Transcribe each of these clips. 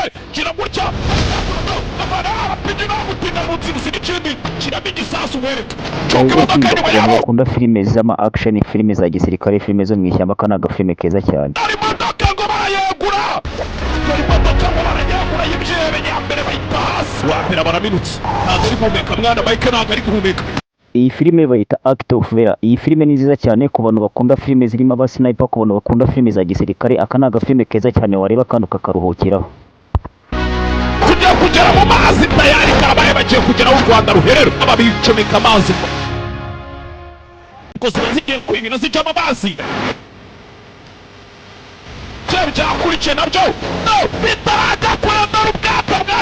gisirikare kiragutya abana pigina mutina mutsi musikindi kirabigi sasu wereka abantu bakunda filime z'ama action, filime za gisirikare, filime zo mwishyamba kana agafilme keza cyane. ari modoka ngo bayegura ari modoka ngo barayegura yibyebe nyambere bayipasi wapera baraminutse ntabwo ari guhumeka mwana Mike ntabwo ari guhumeka. Iyi filime bayita Act of Vera. Iyi filime ni nziza cyane ku bantu bakunda filime zirimo aba sniper, ku bantu bakunda filime za gisirikare. Aka ni agafilme keza cyane wareba kandi ukakaruhukiraho. Kugera mu mazi tayari kabaye bagiye kugera u Rwanda ruherero ababicomeka amazi ko zigiye kwibina zijya mu mazi cyane cyakurikiye nabyo no bitaraga kurandura ubwato bwa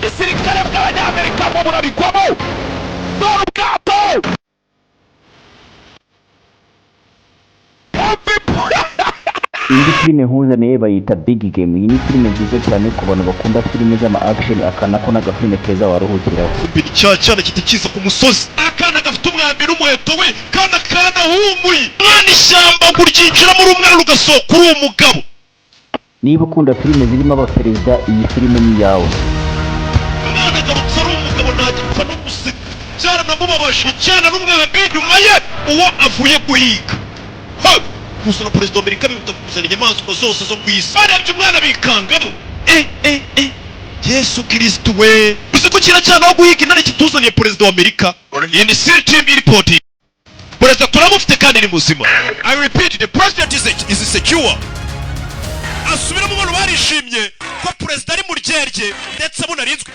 gisirikare bw'abanyamerika bo burabigwamo n'ubwato Iyi filime nkuzaniye bayita Big Game. Iyi ni filime nziza cyane ku bantu bakunda filime z'ama action. Akana ko n'agafilme keza waruhukiraho. Cyane kitikiza ku musozi akana gafite umwambi n'umuheto we kandi akana humuye mwana ishyamba kuryinjira muri umwana rugasohoka uri umugabo. Niba ukunda filime zirimo abaperezida, iyi filime ni yawe. Mwana agarutse ari umugabo ntagipfa no guseka cyaranamubabaje cyane n'umwambi nyuma ye uwo avuye guhiga. Gusa na perezida wa Amerika bibuta kuzana inyamaswa zose zo ku isi barebye umwana bikangamo. Yesu Kristo we uzi ko cyane aho guhiga intare kituzaniye perezida wa Amerika. Iyi ni CTV report. Perezida turamufite kandi ni muzima. I repeat, the president is secure. Asubira mu bantu barishimye ko perezida ari mu ryerye ndetse bunarinzwe.